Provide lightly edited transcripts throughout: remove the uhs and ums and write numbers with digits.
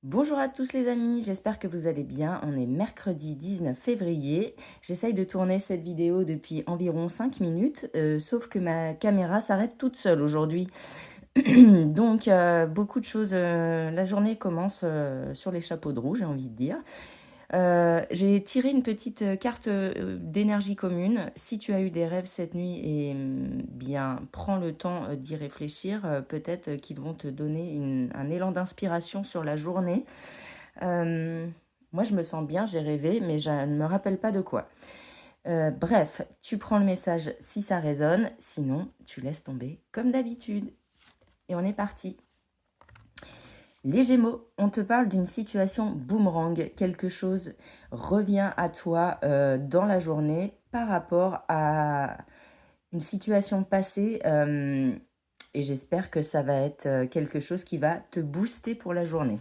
Bonjour à tous les amis, j'espère que vous allez bien. On est mercredi 19 février. J'essaye de tourner cette vidéo depuis environ 5 minutes, sauf que ma caméra s'arrête toute seule aujourd'hui. Donc beaucoup de choses, la journée commence sur les chapeaux de roue, j'ai envie de dire. J'ai tiré une petite carte d'énergie commune. Si tu as eu des rêves cette nuit, bien, prends le temps d'y réfléchir. Peut-être qu'ils vont te donner un élan d'inspiration sur la journée. Euh, Moi, je me sens bien, j'ai rêvé, mais je ne me rappelle pas de quoi. Bref, tu prends le message si ça résonne, sinon tu laisses tomber comme d'habitude. Et on est parti. Les Gémeaux, on te parle d'une situation boomerang. Quelque chose revient à toi dans la journée par rapport à une situation passée. Et j'espère que ça va être quelque chose qui va te booster pour la journée.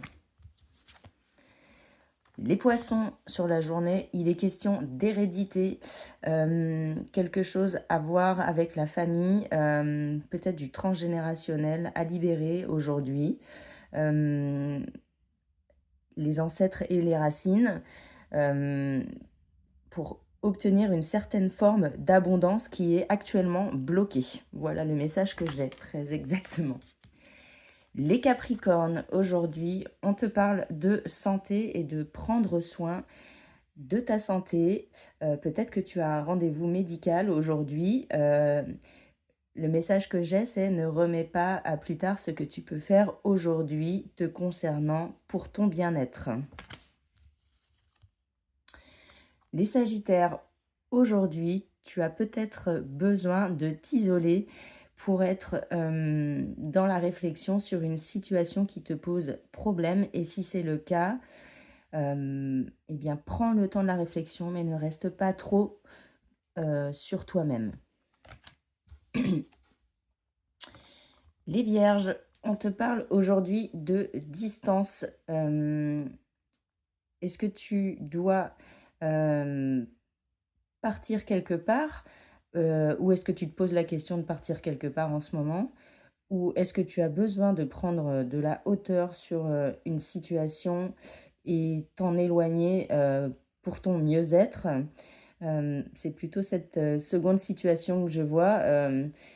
Les poissons, sur la journée, il est question d'hérédité, quelque chose à voir avec la famille, peut-être du transgénérationnel à libérer aujourd'hui. Euh, les ancêtres et les racines, pour obtenir une certaine forme d'abondance qui est actuellement bloquée. Voilà le message que j'ai, très exactement. Les Capricornes, aujourd'hui, on te parle de santé et de prendre soin de ta santé. Peut-être que tu as un rendez-vous médical aujourd'hui. Le message que j'ai, c'est ne remets pas à plus tard ce que tu peux faire aujourd'hui te concernant pour ton bien-être. Les Sagittaires, aujourd'hui, tu as peut-être besoin de t'isoler pour être dans la réflexion sur une situation qui te pose problème. Et si c'est le cas, eh bien, prends le temps de la réflexion, mais ne reste pas trop sur toi-même. Les Vierges, on te parle aujourd'hui de distance. Est-ce que tu dois partir quelque part ou est-ce que tu te poses la question de partir quelque part en ce moment? Ou est-ce que tu as besoin de prendre de la hauteur sur une situation et t'en éloigner pour ton mieux-être? C'est plutôt cette seconde situation que je vois.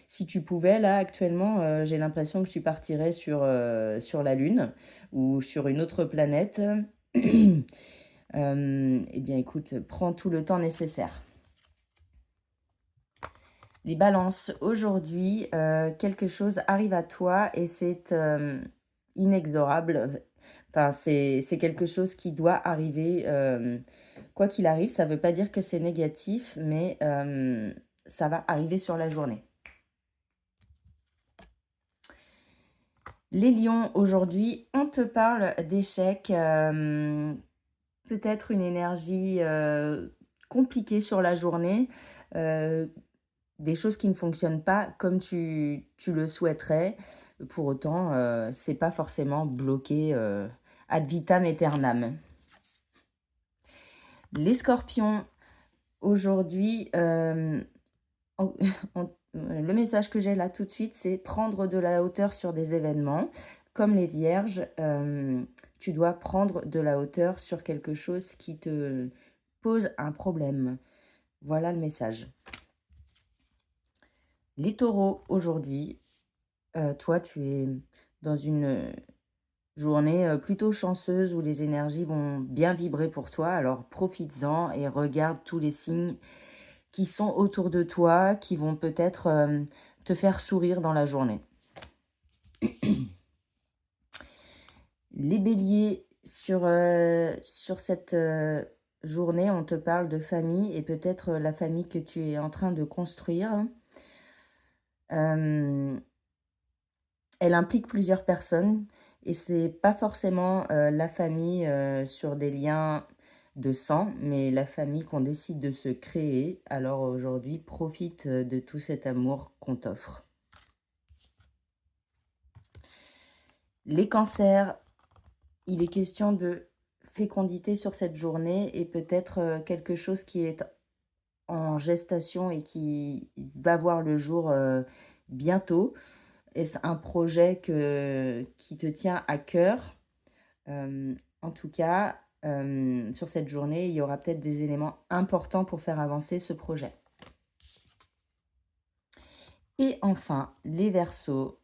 Si tu pouvais, là, actuellement, j'ai l'impression que tu partirais sur la Lune ou sur une autre planète. Eh bien, écoute, prends tout le temps nécessaire. Les balances, aujourd'hui, quelque chose arrive à toi et c'est inexorable. Enfin, c'est quelque chose qui doit arriver. Quoi qu'il arrive, ça ne veut pas dire que c'est négatif, mais ça va arriver sur la journée. Les lions, aujourd'hui, on te parle d'échecs. Peut-être une énergie compliquée sur la journée. Des choses qui ne fonctionnent pas comme tu le souhaiterais. Pour autant, c'est pas forcément bloqué ad vitam aeternam. Les scorpions, aujourd'hui, le message que j'ai là tout de suite, c'est prendre de la hauteur sur des événements. Comme les vierges, tu dois prendre de la hauteur sur quelque chose qui te pose un problème. Voilà le message. Les taureaux, aujourd'hui, toi, tu es dans une journée plutôt chanceuse où les énergies vont bien vibrer pour toi. Alors profites-en et regarde tous les signes qui sont autour de toi, qui vont peut-être te faire sourire dans la journée. Les béliers, sur cette journée, on te parle de famille et peut-être la famille que tu es en train de construire. Elle implique plusieurs personnes et c'est pas forcément la famille sur des liens de sang, mais la famille qu'on décide de se créer. Alors aujourd'hui, profite de tout cet amour qu'on t'offre. Les cancers, il est question de fécondité sur cette journée et peut-être quelque chose qui est en gestation et qui va voir le jour bientôt. Est-ce un projet qui te tient à cœur? En tout cas, sur cette journée, il y aura peut-être des éléments importants pour faire avancer ce projet. Et enfin, les Verseaux,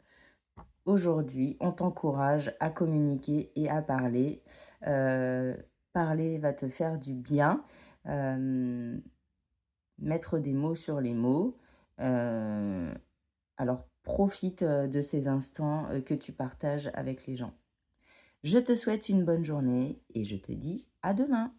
aujourd'hui, on t'encourage à communiquer et à parler. Parler va te faire du bien. Mettre des mots sur les mots. Alors profite, de ces instants, que tu partages avec les gens. Je te souhaite une bonne journée et je te dis à demain.